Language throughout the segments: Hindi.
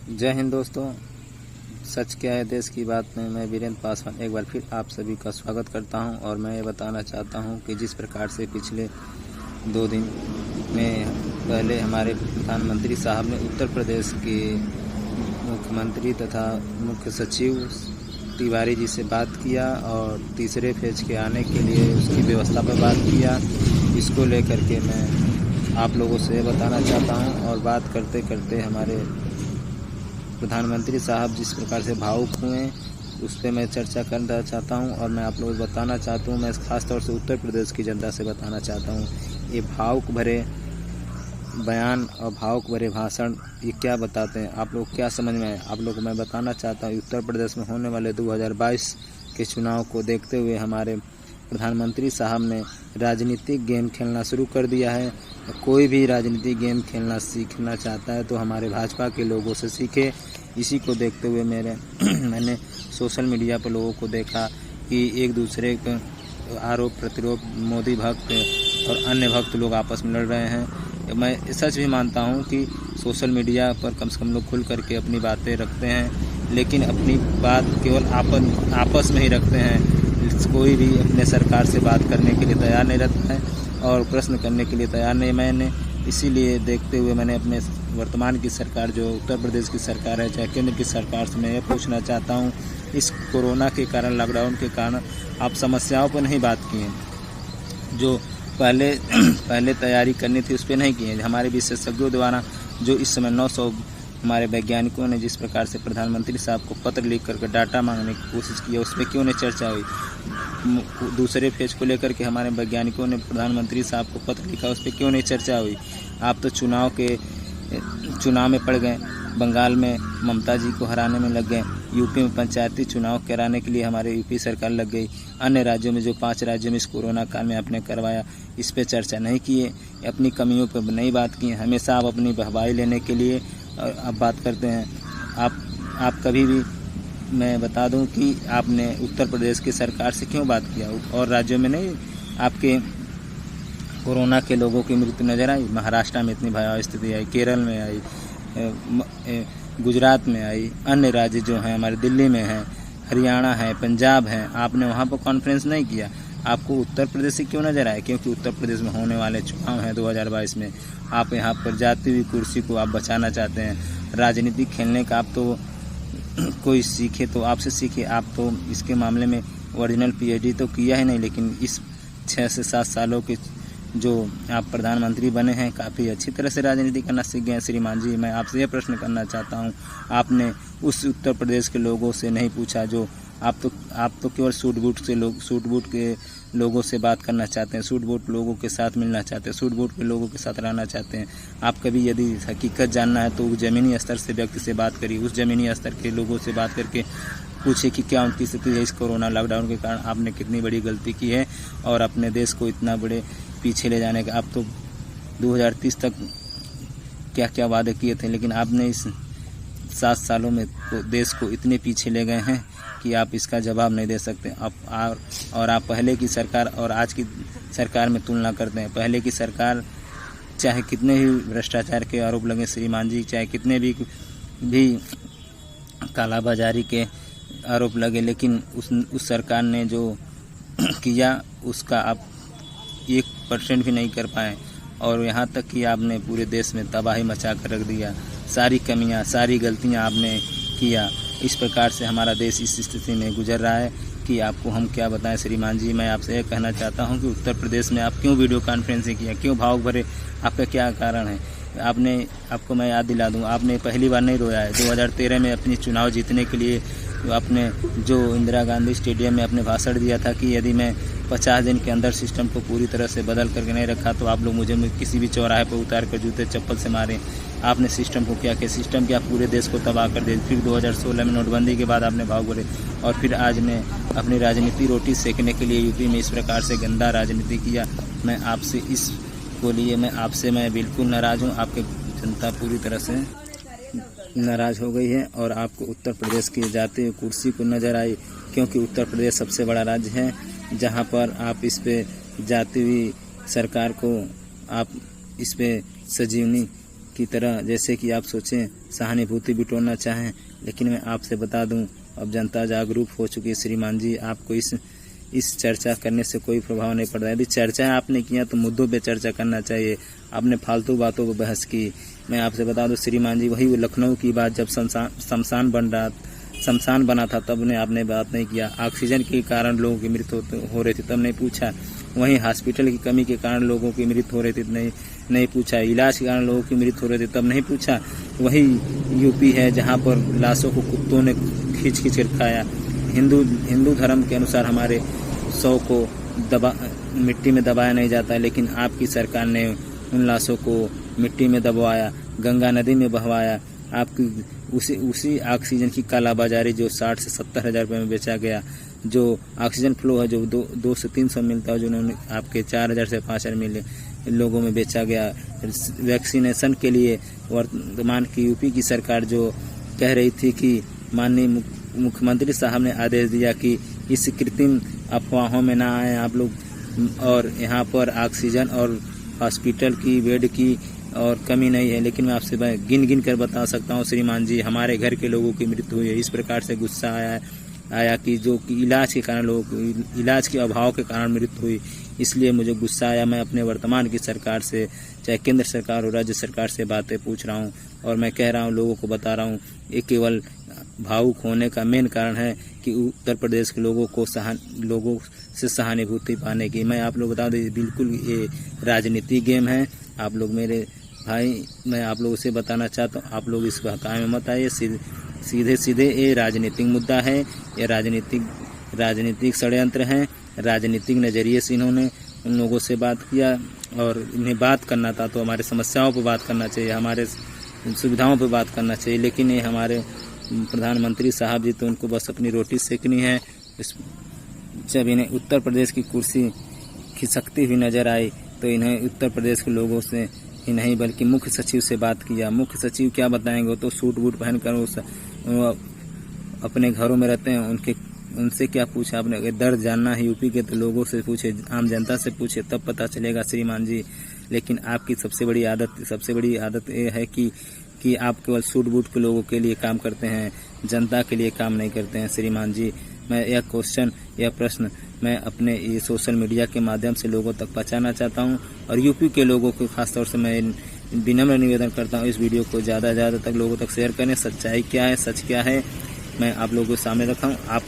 जय हिंद दोस्तों। सच क्या है देश की बात में मैं वीरेंद्र पासवान एक बार फिर आप सभी का स्वागत करता हूं और मैं ये बताना चाहता हूं कि जिस प्रकार से पिछले 2 दिन में पहले हमारे प्रधानमंत्री साहब ने उत्तर प्रदेश के मुख्यमंत्री तथा मुख्य सचिव तिवारी जी से बात किया और तीसरे फेज के आने के लिए उसकी व्यवस्था पर बात किया। इसको लेकर के मैं आप लोगों से बताना चाहता हूं और बात करते करते हमारे प्रधानमंत्री साहब जिस प्रकार से भावुक हुए उस पर मैं चर्चा करना चाहता हूं और मैं आप लोगों को बताना चाहता हूं, मैं खास तौर से उत्तर प्रदेश की जनता से बताना चाहता हूं, ये भावुक भरे बयान और भावुक भरे भाषण ये क्या बताते हैं, आप लोग क्या समझ में आए। आप लोग को मैं बताना चाहता हूं उत्तर प्रदेश में होने वाले 2022 के चुनाव को देखते हुए हमारे प्रधानमंत्री साहब ने राजनीतिक गेम खेलना शुरू कर दिया है। कोई भी राजनीतिक गेम खेलना सीखना चाहता है तो हमारे भाजपा के लोगों से सीखे। इसी को देखते हुए मैंने सोशल मीडिया पर लोगों को देखा कि एक दूसरे के आरोप प्रतिरोप मोदी भक्त और अन्य भक्त लोग आपस में लड़ रहे हैं। मैं सच भी मानता हूं कि सोशल मीडिया पर कम से कम लोग खुल करके अपनी बातें रखते हैं, लेकिन अपनी बात केवल आपस में ही रखते हैं। कोई भी अपने सरकार से बात करने के लिए तैयार नहीं रहता है और प्रश्न करने के लिए तैयार नहीं। मैंने इसीलिए देखते हुए मैंने अपने वर्तमान की सरकार जो उत्तर प्रदेश की सरकार है चाहे केंद्र की सरकार से मैं ये पूछना चाहता हूँ, इस कोरोना के कारण लॉकडाउन के कारण आप समस्याओं पर नहीं बात किए, जो पहले तैयारी करनी थी उस पर नहीं किए। हमारे विशेषज्ञों द्वारा जो इस समय 900 हमारे वैज्ञानिकों ने जिस प्रकार से प्रधानमंत्री साहब को पत्र लिख करके डाटा मांगने की कोशिश की उस पर क्यों नहीं चर्चा हुई। दूसरे फेज को लेकर के हमारे वैज्ञानिकों ने प्रधानमंत्री साहब को पत्र लिखा उस पर क्यों नहीं चर्चा हुई। आप तो चुनाव में पड़ गए, बंगाल में ममता जी को हराने में लग गए, यूपी में पंचायती चुनाव कराने के लिए हमारे यूपी सरकार लग गई। अन्य राज्यों में जो 5 राज्यों में इस कोरोना काल में आपने करवाया इस पे चर्चा नहीं किए, अपनी कमियों पर नहीं बात की। हमेशा आप अपनी वाहवाही लेने के लिए आप बात करते हैं। आप कभी भी मैं बता दूं कि आपने उत्तर प्रदेश की सरकार से क्यों बात किया और राज्यों में नहीं। आपके कोरोना के लोगों की मृत्यु नजर आई, महाराष्ट्र में इतनी भयावह स्थिति आई, केरल में आई, गुजरात में आई, अन्य राज्य जो हैं हमारे दिल्ली में हैं, हरियाणा है, पंजाब है, आपने वहाँ पर कॉन्फ्रेंस नहीं किया। आपको उत्तर प्रदेश से क्यों नजर आए? क्योंकि उत्तर प्रदेश में होने वाले चुनाव हैं 2022 में। आप यहाँ पर जाती हुई कुर्सी को आप बचाना चाहते हैं। राजनीति खेलने का आप तो कोई सीखे तो आपसे सीखे। आप तो इसके मामले में ओरिजिनल पीएचडी तो किया ही नहीं, लेकिन इस 6 से 7 सालों के जो आप प्रधानमंत्री बने हैं काफ़ी अच्छी तरह से राजनीति करना सीख गए हैं। श्रीमान जी, मैं आपसे यह प्रश्न करना चाहता हूं, आपने उस उत्तर प्रदेश के लोगों से नहीं पूछा जो आप तो केवल सूट बूट के लोगों से बात करना चाहते हैं, सूट बूट लोगों के साथ मिलना चाहते हैं, सूट बूट के लोगों के साथ रहना चाहते हैं। आप कभी यदि हकीकत जानना है तो ज़मीनी स्तर से व्यक्ति से बात करिए, उस ज़मीनी स्तर के लोगों से बात करके पूछे कि क्या उनकी स्थिति है। इस कोरोना लॉकडाउन के कारण आपने कितनी बड़ी गलती की है और अपने देश को इतना बड़े पीछे ले जाने का। आप तो 2030 तक क्या क्या वादे किए थे, लेकिन आपने इस 7 सालों में तो देश को इतने पीछे ले गए हैं कि आप इसका जवाब नहीं दे सकते। आप पहले की सरकार और आज की सरकार में तुलना करते हैं। पहले की सरकार चाहे कितने ही भ्रष्टाचार के आरोप लगे श्रीमान जी, चाहे कितने भी कालाबाजारी के आरोप लगे, लेकिन उस सरकार ने जो किया उसका आप 1% भी नहीं कर पाए और यहाँ तक कि आपने पूरे देश में तबाही मचा कर रख दिया। सारी कमियाँ सारी गलतियाँ आपने किया। इस प्रकार से हमारा देश इस स्थिति में गुजर रहा है कि आपको हम क्या बताएं। श्रीमान जी, मैं आपसे यह कहना चाहता हूं कि उत्तर प्रदेश में आप क्यों वीडियो कॉन्फ्रेंसिंग किया, क्यों भावुक भरे, आपका क्या कारण है। आपको मैं याद दिला दूं, आपने पहली बार नहीं रोया है। 2013 में अपनी चुनाव जीतने के लिए आपने जो इंदिरा गांधी स्टेडियम में अपने भाषण दिया था कि यदि मैं 50 दिन के अंदर सिस्टम को पूरी तरह से बदल करके नहीं रखा तो आप लोग मुझे किसी भी चौराहे पर उतार कर जूते चप्पल से मारें। आपने सिस्टम को क्या किया, सिस्टम क्या पूरे देश को तबाह कर दिया। फिर 2016 में नोटबंदी के बाद आपने भाव बोले और फिर आज ने अपनी राजनीति रोटी सेकने के लिए यूपी में इस प्रकार से गंदा राजनीति किया। मैं आपसे मैं बिल्कुल नाराज़ हूँ। आपके जनता पूरी तरह से नाराज़ हो गई है और आपको उत्तर प्रदेश की जाते हुए कुर्सी को नज़र आई, क्योंकि उत्तर प्रदेश सबसे बड़ा राज्य है जहाँ पर आप इस पे जाती हुई सरकार को आप इस पे सजीवनी की तरह जैसे कि आप सोचें, सहानुभूति बिटोरना चाहें, लेकिन मैं आपसे बता दूं, अब जनता जागरूक हो चुकी है श्रीमान जी। आपको इस चर्चा करने से कोई प्रभाव नहीं पड़ रहा है। यदि चर्चा आपने किया तो मुद्दों पे चर्चा करना चाहिए। आपने फालतू बातों पर बहस की। मैं आपसे बता दूं श्रीमान जी, वही लखनऊ की बात, जब शमशान बना था तब ने आपने बात नहीं किया। ऑक्सीजन के कारण लोगों की मृत्यु हो रही थी तब नहीं पूछा। वहीं हॉस्पिटल की कमी के कारण लोगों की मृत्यु हो रही थी नहीं पूछा। इलाज के कारण लोगों की मृत्यु हो रही थी तब नहीं पूछा। वही यूपी है जहां पर लाशों को कुत्तों ने खींच कर खाया। हिंदू धर्म के अनुसार हमारे शव को मिट्टी में दबाया नहीं जाता, लेकिन आपकी सरकार ने उन लाशों को मिट्टी में दबवाया, गंगा नदी में बहवाया। आपकी उसी ऑक्सीजन की कालाबाजारी जो 60 से 70 हज़ार रुपये में बेचा गया, जो ऑक्सीजन फ्लो है जो 200 से 300 मिलता है, जो उन्होंने आपके 4000 से 5000 मिले लोगों में बेचा गया। वैक्सीनेशन के लिए वर्तमान की यूपी की सरकार जो कह रही थी कि माननीय मुख्यमंत्री साहब ने आदेश दिया कि इस कृत्रिम अफवाहों में ना आए आप लोग, और यहाँ पर ऑक्सीजन और हॉस्पिटल की बेड की और कमी नहीं है। लेकिन मैं आपसे गिन कर बता सकता हूँ श्रीमान जी, हमारे घर के लोगों की मृत्यु हुई है। इस प्रकार से गुस्सा आया कि जो कि इलाज के कारण लोगों को इलाज के अभाव के कारण मृत्यु हुई, इसलिए मुझे गुस्सा आया। मैं अपने वर्तमान की सरकार से, चाहे केंद्र सरकार और राज्य सरकार से बातें पूछ रहा हूँ, और मैं कह रहा हूँ, लोगों को बता रहा हूँ, ये केवल भावुक होने का मेन कारण है कि उत्तर प्रदेश के लोगों से सहानुभूति पाने की। मैं आप लोग बता दें, बिल्कुल ये राजनीति गेम है। आप लोग मेरे भाई, मैं आप लोगों से बताना चाहता हूँ, आप लोग इस बहकावे में मत आइए। सीधे ये राजनीतिक मुद्दा है, ये राजनीतिक षड्यंत्र हैं। राजनीतिक नज़रिए से इन्होंने उन लोगों से बात किया, और इन्हें बात करना था तो हमारे समस्याओं पर बात करना चाहिए, हमारे सुविधाओं पर बात करना चाहिए। लेकिन ये हमारे प्रधानमंत्री साहब जी, तो उनको बस अपनी रोटी सेकनी है। जब इन्हें उत्तर प्रदेश की कुर्सी खिसकती हुई नजर आई तो इन्हें उत्तर प्रदेश के लोगों से ही नहीं बल्कि मुख्य सचिव से बात किया। मुख्य सचिव क्या बताएंगे, वो तो सूट बूट पहनकर वो अपने घरों में रहते हैं। उनसे क्या पूछा आपने? अगर दर्द जानना है यूपी के तो लोगों से पूछे, आम जनता से पूछे, तब पता चलेगा श्रीमान जी। लेकिन आपकी सबसे बड़ी आदत ये है कि आप केवल सूट बूट के लोगों के लिए काम करते हैं, जनता के लिए काम नहीं करते हैं श्रीमान जी। मैं यह प्रश्न मैं अपने ये सोशल मीडिया के माध्यम से लोगों तक पहुंचाना चाहता हूं, और यूपी के लोगों को खासतौर से मैं विनम्र निवेदन करता हूं, इस वीडियो को ज़्यादा से ज़्यादा तक लोगों तक शेयर करें। सच्चाई क्या है, सच क्या है, मैं आप लोगों के सामने रखा हूँ। आप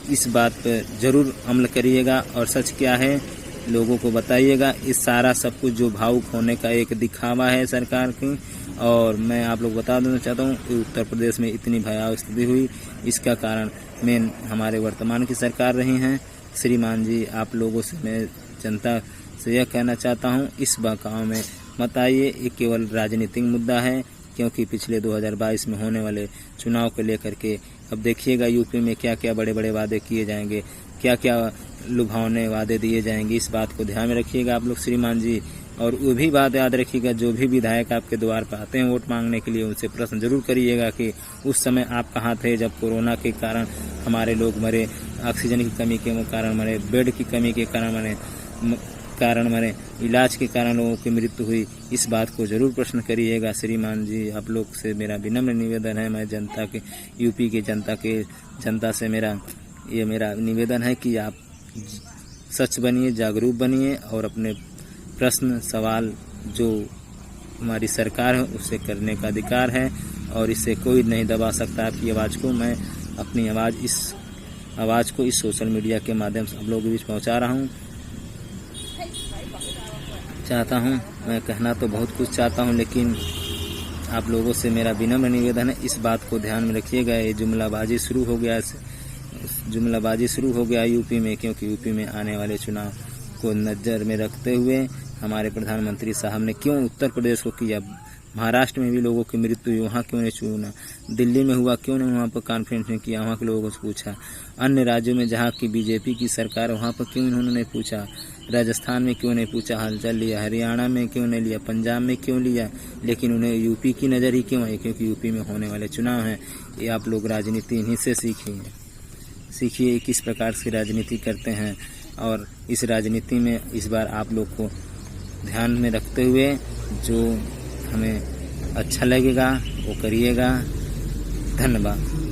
इस बात पर ज़रूर अमल करिएगा, और सच क्या है लोगों को बताइएगा। इस सारा सब कुछ जो भावुक होने का एक दिखावा है सरकार की। और मैं आप लोग बता देना चाहता हूँ कि उत्तर प्रदेश में इतनी भयावह स्थिति हुई, इसका कारण मेन हमारे वर्तमान की सरकार रही हैं श्रीमान जी। आप लोगों से मैं जनता से यह कहना चाहता हूँ, इस बहकाव में मत आइए। ये केवल राजनीतिक मुद्दा है, क्योंकि पिछले 2022 में होने वाले चुनाव को लेकर के अब देखिएगा यूपी में क्या क्या बड़े बड़े वादे किए जाएंगे, क्या क्या लुभावने वादे दिए जाएंगे। इस बात को ध्यान में रखिएगा आप लोग श्रीमान जी। और वो भी बात याद रखिएगा, जो भी विधायक आपके द्वार पर आते हैं वोट मांगने के लिए, उनसे प्रश्न जरूर करिएगा कि उस समय आप कहाँ थे जब कोरोना के कारण हमारे लोग मरे, ऑक्सीजन की कमी के कारण मरे, बेड की कमी के कारण मरे, इलाज के कारण लोगों की मृत्यु हुई। इस बात को जरूर प्रश्न करिएगा श्रीमान जी। आप लोग से मेरा विनम्र निवेदन है, मैं जनता के यूपी के जनता से मेरा निवेदन है कि आप सच बनिए, जागरूक बनिए, और अपने प्रश्न सवाल जो हमारी सरकार है उससे करने का अधिकार है, और इससे कोई नहीं दबा सकता आपकी आवाज़ को। मैं अपनी आवाज़ को इस सोशल मीडिया के माध्यम से आप लोगों के बीच पहुंचा रहा हूं। मैं कहना तो बहुत कुछ चाहता हूं, लेकिन आप लोगों से मेरा विनम्र निवेदन है, इस बात को ध्यान में रखिएगा। ये जुमलाबाजी शुरू हो गया यूपी में, क्योंकि यूपी में आने वाले चुनाव को नज़र में रखते हुए हमारे प्रधानमंत्री साहब ने क्यों उत्तर प्रदेश को किया। महाराष्ट्र में भी लोगों की मृत्यु हुई, वहाँ क्यों नहीं चुना? दिल्ली में हुआ, क्यों नहीं वहाँ पर कॉन्फ्रेंस नहीं किया, वहाँ के लोगों से पूछा? अन्य राज्यों में जहाँ की बीजेपी की सरकार है वहाँ पर क्यों इन्होंने नहीं पूछा? राजस्थान में क्यों नहीं पूछा, हालचाल लिया? हरियाणा में क्यों नहीं लिया? पंजाब में क्यों लिया? लेकिन उन्हें यूपी की नज़र ही क्यों आई? क्योंकि यूपी में होने वाले चुनाव हैं। ये आप लोग राजनीति इन्हीं से सीखिए किस प्रकार से राजनीति करते हैं। और इस राजनीति में इस बार आप लोग को ध्यान में रखते हुए जो हमें अच्छा लगेगा वो करिएगा। धन्यवाद।